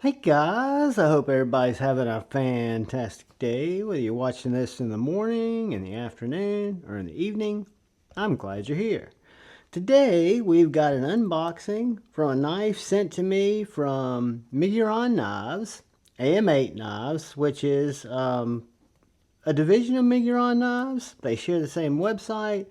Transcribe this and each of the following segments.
Hey guys, I hope everybody's having a fantastic day, whether you're watching this in the morning, in the afternoon, or in the evening. I'm glad you're here. Today we've got an unboxing from a knife sent to me from Am8 Knives, Am8 Knives, which is a division of Am8 Knives. They share the same website.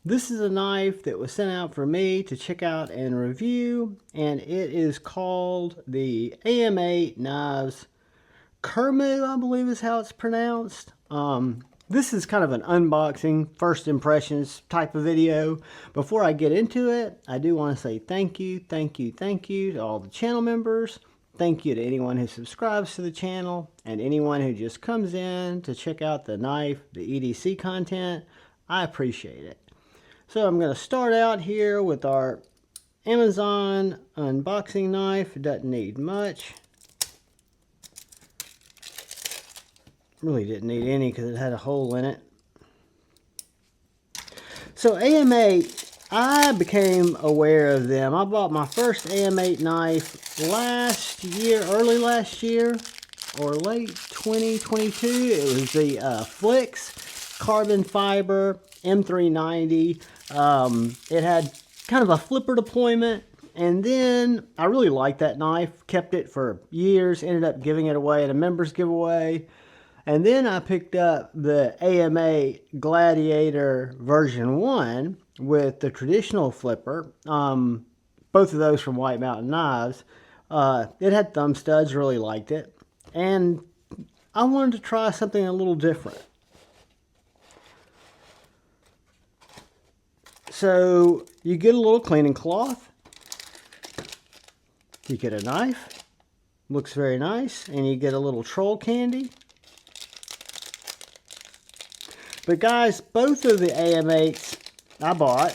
This is a knife that was sent out for me to check out and review, and it is called the Am8 Knives Kermu, I believe is how it's pronounced. This is kind of an unboxing, first impressions type of video. Before I get into it, I do want to say thank you to all the channel members. Thank you to anyone who subscribes to the channel and anyone who just comes in to check out the knife, the EDC content. I appreciate it. So I'm going to start out here with our Amazon unboxing knife. It doesn't need much. Really didn't need any because it had a hole in it. So Am8, I became aware of them. I bought my first Am8 knife last year, early last year, or late 2022. It was the Flix carbon fiber M390. It had kind of a flipper deployment, and then I really liked that knife, kept it for years, ended up giving it away at a members giveaway. And then I picked up the Am8 Gladiator version 1 with the traditional flipper, both of those from White Mountain Knives. It had thumb studs, really liked it. And I wanted to try something a little different. So you get a little cleaning cloth, you get a knife, looks very nice, and you get a little troll candy. But guys, both of the Am8s I bought,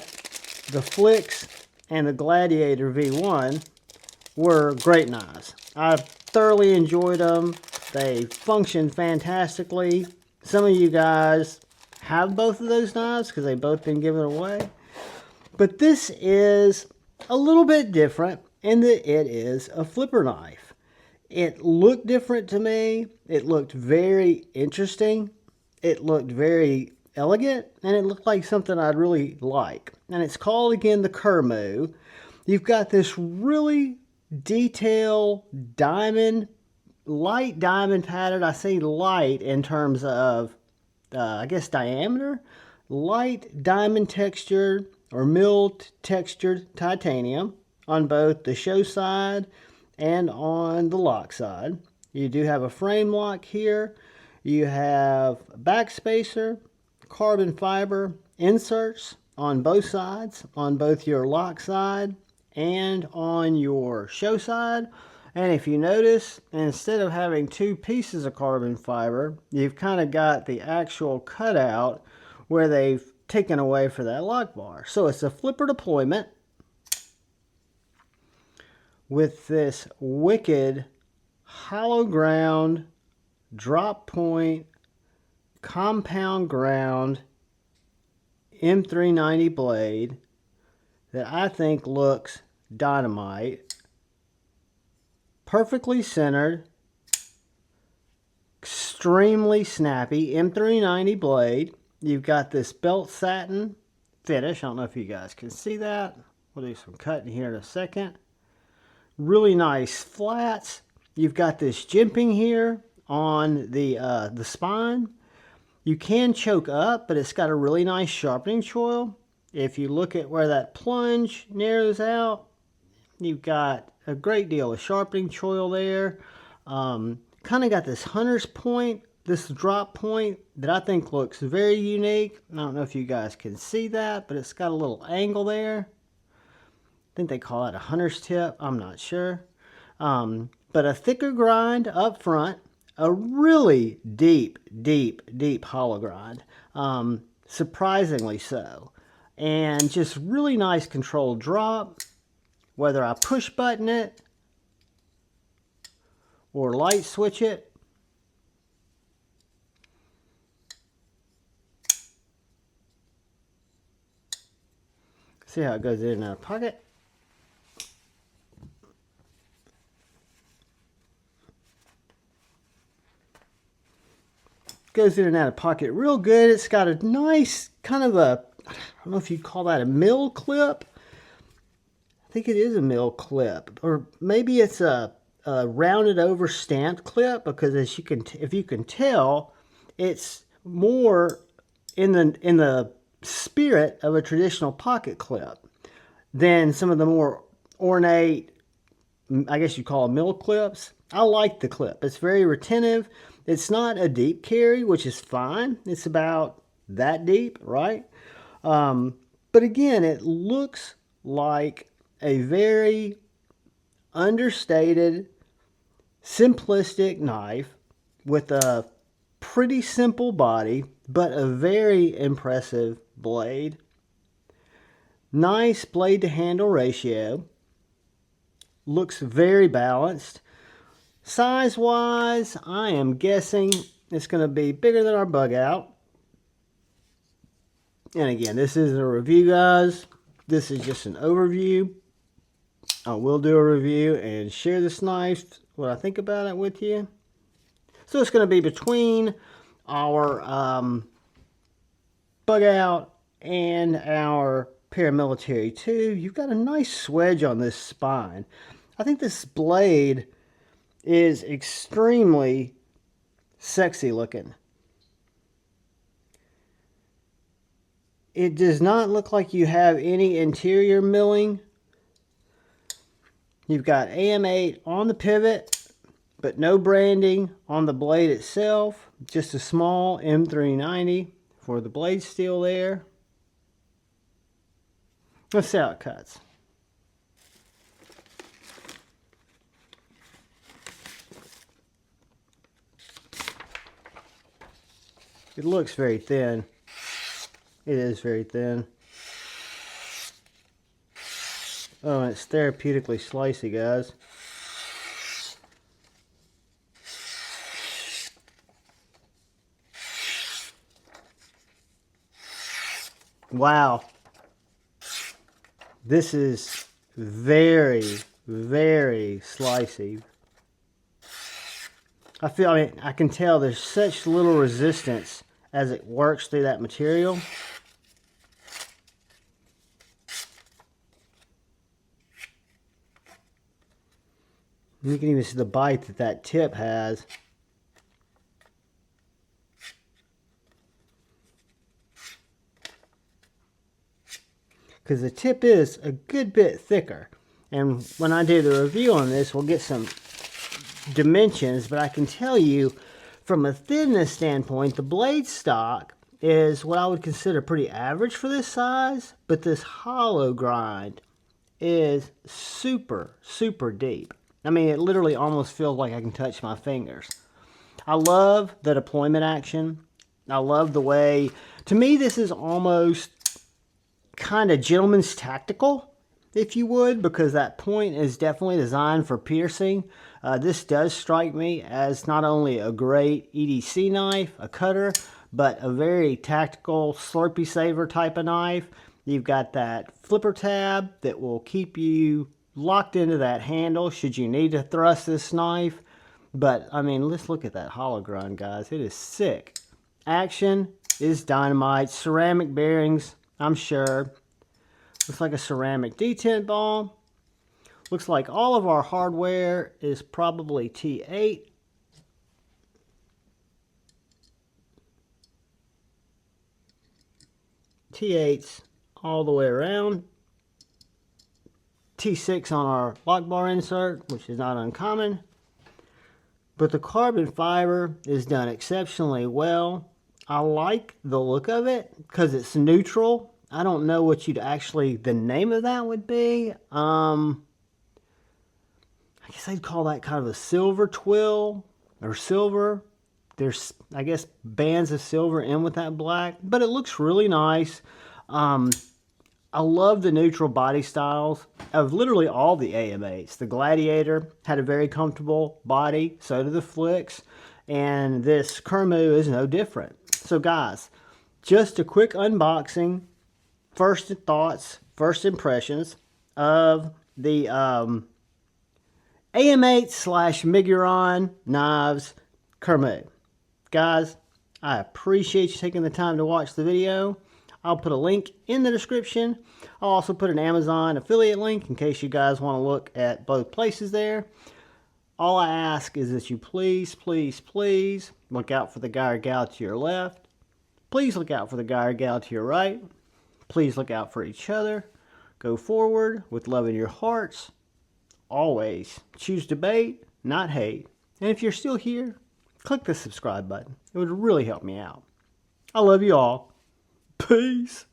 the Flix and the Gladiator V1, were great knives. I thoroughly enjoyed them. They functioned fantastically. Some of you guys have both of those knives because they've both been given away. But this is a little bit different in that it is a flipper knife. It looked different to me. It looked very interesting. It looked very elegant, and it looked like something I'd really like. And it's called, again, the Kermu. You've got this really detailed diamond, light diamond pattern. I say light in terms of, I guess, diameter. Light diamond textured or milled textured titanium on both the show side and on the lock side. You do have a frame lock here. You have back spacer, carbon fiber inserts on both sides, on both your lock side and on your show side. And if you notice, instead of having two pieces of carbon fiber, you've kind of got the actual cutout where they've taken away for that lock bar. So it's a flipper deployment with this wicked hollow ground, drop point, compound ground M390 blade that I think looks dynamite. Perfectly centered, extremely snappy M390 blade. You've got this belt satin finish. I don't know if you guys can see that. We'll do some cutting here in a second. Really nice flats. You've got this jimping here on the spine. You can choke up, but it's got a really nice sharpening choil. If you look at where that plunge narrows out, you've got a great deal of sharpening choil there. Kind of got this hunter's point, this drop point that I think looks very unique. I don't know if you guys can see that, but it's got a little angle there. I think they call it a hunter's tip. I'm not sure. But a thicker grind up front. A really deep hollow grind. Surprisingly so. And just really nice controlled drop. Whether I push button it or light switch it. See how it goes in and out of pocket. Goes in and out of pocket real good. It's got a nice kind of a, I don't know if you'd call that a mill clip. I think it is a mill clip, or maybe it's a rounded over stamped clip, because as you can, if you can tell, it's more in the spirit of a traditional pocket clip than some of the more ornate, I guess you call them mill clips. I like the clip. It's very retentive. It's not a deep carry, which is fine. It's about that deep, right? But again, it looks like a very understated, simplistic knife with a pretty simple body, but a very impressive blade. Nice blade to handle ratio. Looks very balanced. Size wise, I am guessing it's going to be bigger than our bug out. And again, this isn't a review, guys. This is just an overview. I will do a review and share this knife, what I think about it, with you. So it's going to be between our bug out and our paramilitary 2. You've got a nice swedge on this spine. I think this blade is extremely sexy looking. It does not look like you have any interior milling. You've got Am8 on the pivot, but no branding on the blade itself. Just a small M390 for the blade steel there. Let's see how it cuts. It looks very thin. It is very thin. Oh, and it's therapeutically slicey, guys. Wow. This is very, very slicey. I mean, I can tell there's such little resistance as it works through that material. You can even see the bite that that tip has. Because the tip is a good bit thicker. And when I do the review on this, we'll get some dimensions, but I can tell you from a thinness standpoint, the blade stock is what I would consider pretty average for this size, but this hollow grind is super, super deep. I mean, it literally almost feels like I can touch my fingers. I love the deployment action. I love the way, to me, this is almost kind of gentleman's tactical, if you would, because that point is definitely designed for piercing. This does strike me as not only a great EDC knife, a cutter, but a very tactical Slurpee saver type of knife. You've got that flipper tab that will keep you locked into that handle should you need to thrust this knife. But I mean, let's look at that hollow grind, guys. It is sick. Action is dynamite. Ceramic bearings, I'm sure. Looks like a ceramic detent ball. Looks like all of our hardware is probably T8. T8s all the way around. T6 on our lock bar insert, which is not uncommon. But the carbon fiber is done exceptionally well. I like the look of it because it's neutral. I don't know what you'd actually, the name of that would be. I guess I'd call that kind of a silver twill or silver. There's, I guess, bands of silver in with that black, but it looks really nice. I love the neutral body styles of literally all the Am8s. The Gladiator had a very comfortable body, so do the Flicks, and this Kermu is no different. So guys, just a quick unboxing, first thoughts, first impressions of the Am8 / Miguron Knives Kermu. Guys, I appreciate you taking the time to watch the video. I'll put a link in the description. I'll also put an Amazon affiliate link in case you guys want to look at both places there. All I ask is that you please, please, please look out for the guy or gal to your left. Please look out for the guy or gal to your right. Please look out for each other. Go forward with love in your hearts. Always choose debate, not hate. And if you're still here, click the subscribe button. It would really help me out. I love you all. Peace.